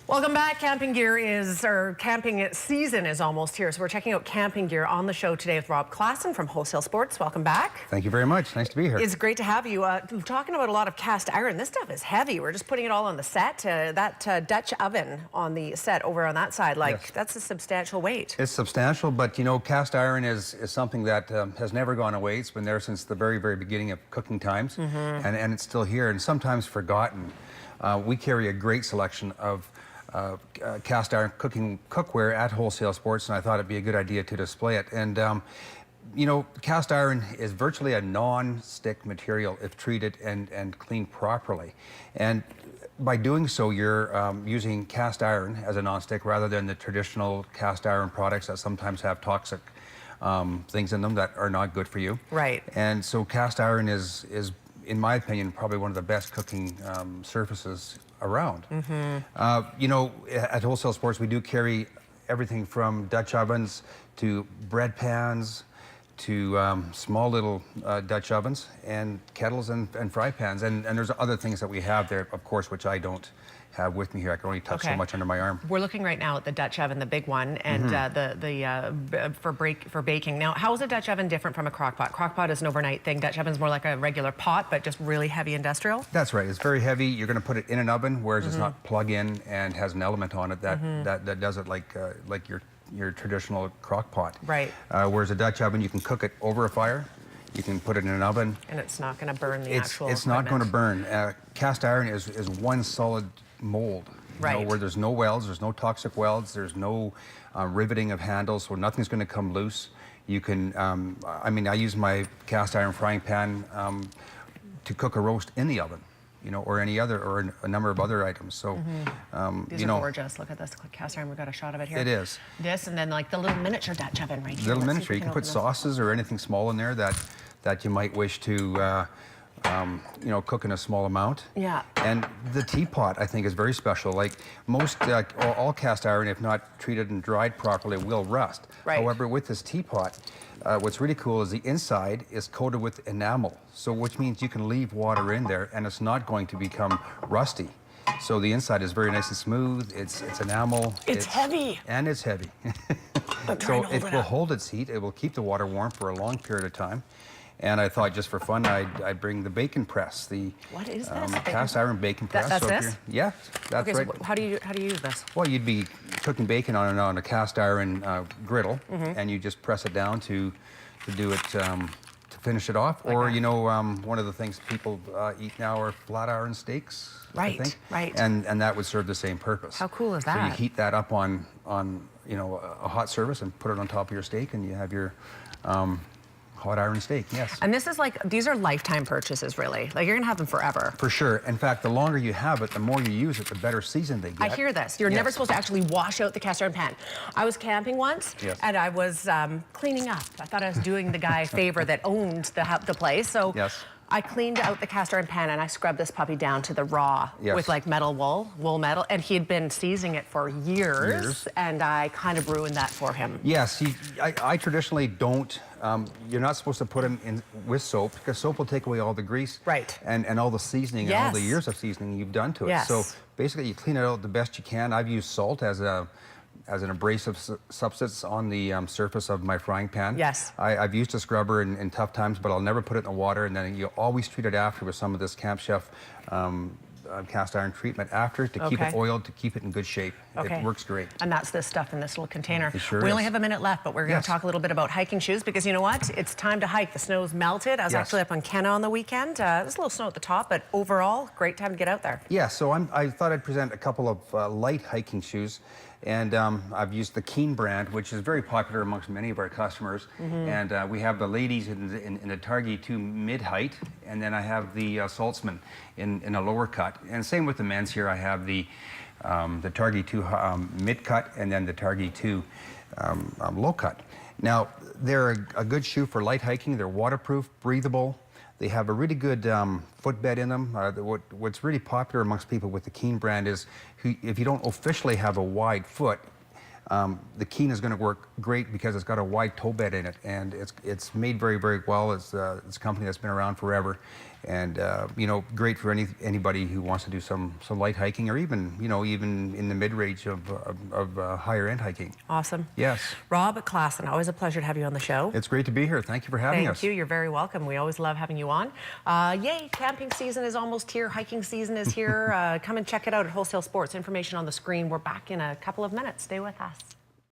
Welcome back. Camping season is almost here, so we're checking out camping gear on the show today with Rob Klassen from Wholesale Sports. Welcome back. Thank you very much. Nice to be here. It's great to have you. Talking about a lot of cast iron. This stuff is heavy. We're just putting it all on the set. That Dutch oven on the set over on that side, yes. That's a substantial weight. It's substantial, but you know, cast iron is something that has never gone away. It's been there since the very, very beginning of cooking times, and it's still here and sometimes forgotten. We carry a great selection of cast iron cookware at Wholesale Sports, and I thought it'd be a good idea to display it. And you know, cast iron is virtually a non-stick material if treated and cleaned properly. And by doing so, you're using cast iron as a non-stick rather than the traditional cast iron products that sometimes have toxic things in them that are not good for you. Right. And so cast iron is in my opinion, probably one of the best cooking surfaces around. You know, at Wholesale Sports, we do carry everything from Dutch ovens to bread pans to small little Dutch ovens and kettles and fry pans. And there's other things that we have there, of course, which I don't have with me here. I can only touch so much under my arm. We're looking right now at the Dutch oven, the big one, and for baking. Now, how is a Dutch oven different from a crock pot? Crock pot is an overnight thing. Dutch oven is more like a regular pot, but just really heavy industrial? That's right. It's very heavy. You're going to put it in an oven, whereas it's not plug-in and has an element on it that does it like your traditional crock pot. Right. Whereas a Dutch oven, you can cook it over a fire. You can put it in an oven. And it's not going to burn the actual It's not going to burn. Cast iron is one solid mold. Right. You know, where there's no welds, there's no toxic welds, there's no riveting of handles, so nothing's going to come loose. You can, I mean, I use my cast iron frying pan to cook a roast in the oven, you know, or any other, or a number of other items. So, these you are know, gorgeous. Look at this cast iron. We've got a shot of it here. It is. This, and then like the little miniature Dutch oven right here. Little miniature. You can put sauces or anything small in there that you might wish to you know, cook in a small amount. Yeah. And the teapot, I think, is very special. Like most, all cast iron, if not treated and dried properly, will rust. Right. However, with this teapot, what's really cool is the inside is coated with enamel, so which means you can leave water in there and it's not going to become rusty. So the inside is very nice and smooth. It's enamel. It's heavy. And it's heavy. So it will hold its heat. It will keep the water warm for a long period of time. And I thought, just for fun, I'd bring the bacon press. What is this? Cast iron bacon press. That's this? Yeah, that's right. So how do you use this? Well, you'd be cooking bacon on a cast iron griddle, and you just press it down to do it to finish it off. Like or you know, one of the things people eat now are flat iron steaks. Right, I think. right. And that would serve the same purpose. How cool is that? So you heat that up on you know, a hot surface and put it on top of your steak, and you have your hot iron steak, yes. And this is like, these are lifetime purchases, really. Like, you're gonna have them forever. For sure. In fact, the longer you have it, the more you use it, the better seasoned they get. I hear this. You're never supposed to actually wash out the cast iron pan. I was camping once, and I was cleaning up. I thought I was doing the guy a favor that owned the place, so I cleaned out the cast iron pan and I scrubbed this puppy down to the raw with like wool metal, and he had been seasoning it for years. And I kind of ruined that for him. Yes, I traditionally don't, you're not supposed to put them in with soap, because soap will take away all the grease and all the seasoning and all the years of seasoning you've done to it. So basically you clean it out the best you can. I've used salt as an abrasive substance on the surface of my frying pan. Yes. I've used a scrubber in tough times, but I'll never put it in the water, and then you always treat it after with some of this Camp Chef cast iron treatment after to keep it oiled, to keep it in good shape. It works great. And that's this stuff in this little container. It sure we is. only have a minute left, but we're going to talk a little bit about hiking shoes, because you know what? It's time to hike. The snow's melted. I was actually up on Kenna on the weekend. There's a little snow at the top, but overall, great time to get out there. Yeah, so I thought I'd present a couple of light hiking shoes. And I've used the Keen brand, which is very popular amongst many of our customers. And we have the ladies in the Targhee 2 mid-height, and then I have the Saltzman in a lower cut. And same with the men's here. I have the Targhee 2 mid-cut, and then the Targhee 2 low cut. Now, they're a good shoe for light hiking. They're waterproof, breathable. They have a really good footbed in them. What's really popular amongst people with the Keen brand is if you don't officially have a wide foot, the Keen is going to work great because it's got a wide toe bed in it, and it's made very, very well. It's a company that's been around forever, and you know, great for anybody who wants to do some light hiking, or even, you know, even in the mid-range of higher end hiking. Awesome. Yes. Rob Klassen, always a pleasure to have you on the show. It's great to be here. Thank you for having us. Thank you. You're very welcome. We always love having you on. Yay, camping season is almost here. Hiking season is here. Come and check it out at Wholesale Sports. Information on the screen. We're back in a couple of minutes. Stay with us.